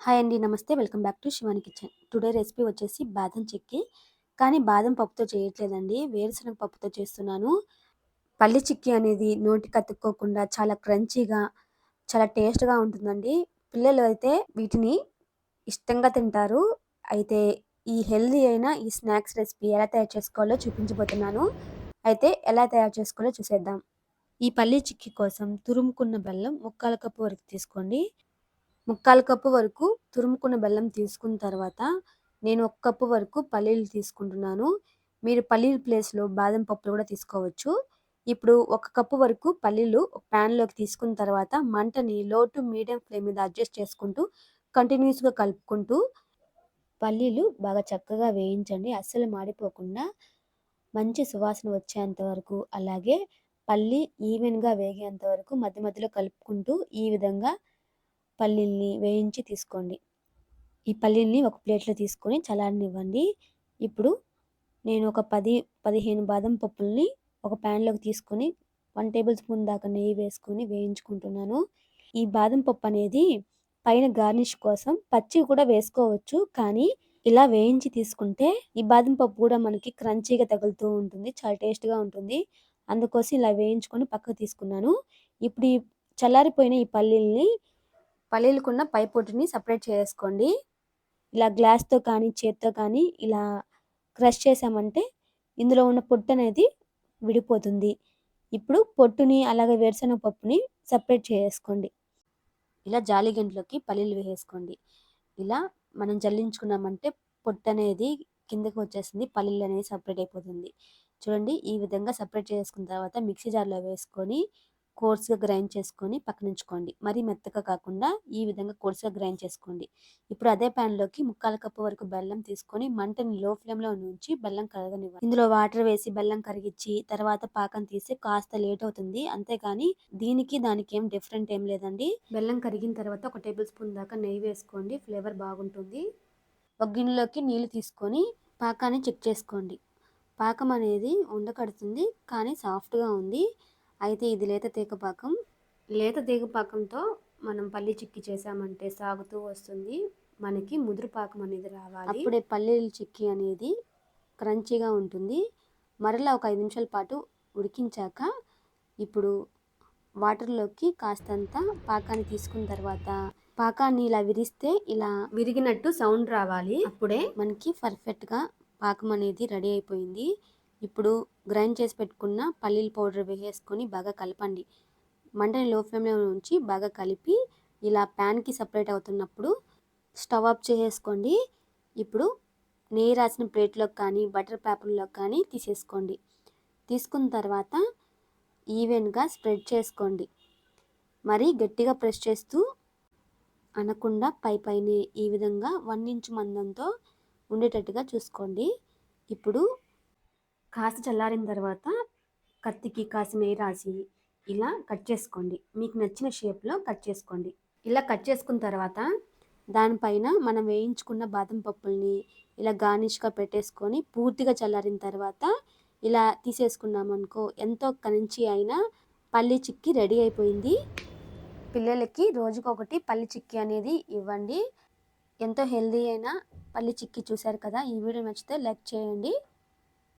Hi అండి. నమస్తే. Welcome back to Shivani kitchen. Today recipe వచ్చేసి బాదం చిక్కీ. కానీ బాదం పప్పుతో చేయట్లేదండి. వేరుశనగ పప్పుతో చేస్తున్నాను. పల్లి చిక్కీ అనేది నోటికి అతుక్కోకుండా చాలా క్రంచీగా, చాలా టేస్ట్‌గా ఉంటుందండి. పిల్లలు అయితే వీటిని ఇష్టంగా తింటారు. అయితే ఈ హెల్తీ అయిన ఈ స్నాక్స్ రెసిపీ ఎలా తయారు చేసుకోవాలో చూపించబోతున్నాను. అయితే ఎలా తయారు చేసుకోవాలో చూసేద్దాం. ఈ పల్లి చిక్కీ కోసం తురుముకున్న బెల్లం ముక్కాల కప్పు వరకు తీసుకోండి. ముక్కాలు కప్పు వరకు తురుముకున్న బెల్లం తీసుకున్న తర్వాత, నేను ఒక కప్పు వరకు పల్లీలు తీసుకుంటున్నాను. మీరు పల్లీల ప్లేస్‌లో బాదం పప్పులు కూడా తీసుకోవచ్చు. ఇప్పుడు ఒక కప్పు వరకు పల్లీలు ఒక ప్యాన్‌లోకి తీసుకున్న తర్వాత, మంటని లో టు మీడియం ఫ్లేమ్ మీద అడ్జస్ట్ చేసుకుంటూ, కంటిన్యూయస్‌గా కలుపుకుంటూ, పల్లీలు బాగా చక్కగా వేయించండి. అస్సలు మాడిపోకుండా మంచి సువాసన వచ్చేంత వరకు, అలాగే పల్లి ఈవెన్‌గా వేగేంత వరకు మధ్య మధ్యలో కలుపుకుంటూ, ఈ విధంగా పల్లీల్ని వేయించి తీసుకోండి. ఈ పల్లీల్ని ఒక ప్లేట్‌లో తీసుకొని చల్లారనివ్వండి. ఇప్పుడు నేను ఒక 10, 15 బాదం పప్పుల్ని ఒక ప్యాన్‌లోకి తీసుకొని 1 టేబుల్ స్పూన్ దాకా నెయ్యి వేసుకొని వేయించుకుంటున్నాను. ఈ బాదం పప్పు అనేది పైన గార్నిష్ కోసం పచ్చివి కూడా వేసుకోవచ్చు. కానీ ఇలా వేయించి తీసుకుంటే ఈ బాదం పప్పు కూడా మనకి క్రంచీగా తగులుతూ ఉంటుంది. చాలా టేస్ట్‌గా ఉంటుంది. అందుకోసం ఇలా వేయించుకొని పక్కకు తీసుకున్నాను. ఇప్పుడు ఈ చల్లారిపోయిన ఈ పల్లీలకున్న పై పొట్టుని సెపరేట్ చేసుకోండి. ఇలా గ్లాస్‌తో కానీ, చేత్తో కానీ ఇలా క్రష్ చేశామంటే ఇందులో ఉన్న పొట్టనేది విడిపోతుంది. ఇప్పుడు పొట్టుని అలాగే వేరుశనగ పప్పుని సెపరేట్ చేసేసుకోండి. ఇలా జాలి గంటలోకి పల్లీలు వేసేసుకోండి. ఇలా మనం జల్లించుకున్నామంటే పొట్టనేది కిందకి వచ్చేస్తుంది. పల్లీలనేది సెపరేట్ అయిపోతుంది. చూడండి ఈ విధంగా సెపరేట్ చేసుకున్న తర్వాత మిక్సీ జార్‌లో వేసుకొని కోర్స్‌గా గ్రైండ్ చేసుకొని పక్కనుంచుకోండి. మరీ మెత్తగా కాకుండా ఈ విధంగా కోర్స్‌గా గ్రైండ్ చేసుకోండి. ఇప్పుడు అదే ప్యాన్‌లోకి ముక్కాల కప్పు వరకు బెల్లం తీసుకొని మంటని లో ఫ్లేమ్‌లో ఉంచి బెల్లం కరగనివ్వండి. ఇందులో వాటర్ వేసి బెల్లం కరిగిచ్చి తర్వాత పాకం తీస్తే కాస్త లేట్ అవుతుంది. అంతేగాని దానికి ఏం డిఫరెంట్ ఏం లేదండి. బెల్లం కరిగిన తర్వాత ఒక టేబుల్ స్పూన్ దాకా నెయ్యి వేసుకోండి. ఫ్లేవర్ బాగుంటుంది. ఒక గిన్నెలోకి నీళ్లు తీసుకొని పాకాన్ని చెక్ చేసుకోండి. పాకం అనేది ఉండకడుతుంది కానీ సాఫ్ట్‌గా ఉంది. అయితే ఇది లేత తీగ పాకం. లేత తీగ పాకంతో మనం పల్లి చిక్కీ చేసామంటే సాగుతూ వస్తుంది. మనకి ముదురు పాకం అనేది రావాలి. అప్పుడే పల్లీల చిక్కీ అనేది క్రంచీగా ఉంటుంది. మరలా ఒక 5 నిమిషాల పాటు ఉడికించాక ఇప్పుడు వాటర్‌లోకి కాస్తంత పాకాన్ని తీసుకున్న తర్వాత పాకాన్ని ఇలా విరిస్తే ఇలా విరిగినట్టు సౌండ్ రావాలి. అప్పుడే మనకి పర్ఫెక్ట్‌గా పాకం అనేది రెడీ అయిపోయింది. ఇప్పుడు గ్రైండ్ చేసి పెట్టుకున్న పల్లీల పౌడర్ వేసేసుకొని బాగా కలపండి. మంటని లో ఫ్లేమ్‌లో ఉంచి బాగా కలిపి ఇలా ప్యాన్‌కి సెపరేట్ అవుతున్నప్పుడు స్టవ్ ఆఫ్ చేసేసుకోండి. ఇప్పుడు నెయ్యి రాసిన ప్లేట్‌లోకి కానీ, బటర్ పేపర్‌లోకి కానీ తీసేసుకోండి. తీసుకున్న తర్వాత ఈవెన్‌గా స్ప్రెడ్ చేసుకోండి. మరీ గట్టిగా ప్రెస్ చేస్తూ అనకుండా పైనే ఈ విధంగా 1 ఇంచ్ మందంతో ఉండేటట్టుగా చూసుకోండి. ఇప్పుడు కాస్త చల్లారిన తర్వాత కత్తికి కాస్త నెయ్యి రాసి ఇలా కట్ చేసుకోండి. మీకు నచ్చిన షేప్‌లో కట్ చేసుకోండి. ఇలా కట్ చేసుకున్న తర్వాత దానిపైన మనం వేయించుకున్న బాదం పప్పుల్ని ఇలా గార్నిష్‌గా పెట్టేసుకొని పూర్తిగా చల్లారిన తర్వాత ఇలా తీసేసుకున్నామనుకో ఎంతో క్రంచీ అయిన పల్లి చిక్కీ రెడీ అయిపోయింది. పిల్లలకి రోజుకొకటి పల్లి చిక్కీ అనేది ఇవ్వండి. ఎంతో హెల్తీ అయిన పల్లి చిక్కీ చూశారు కదా! ఈ వీడియో నచ్చితే లైక్ చేయండి.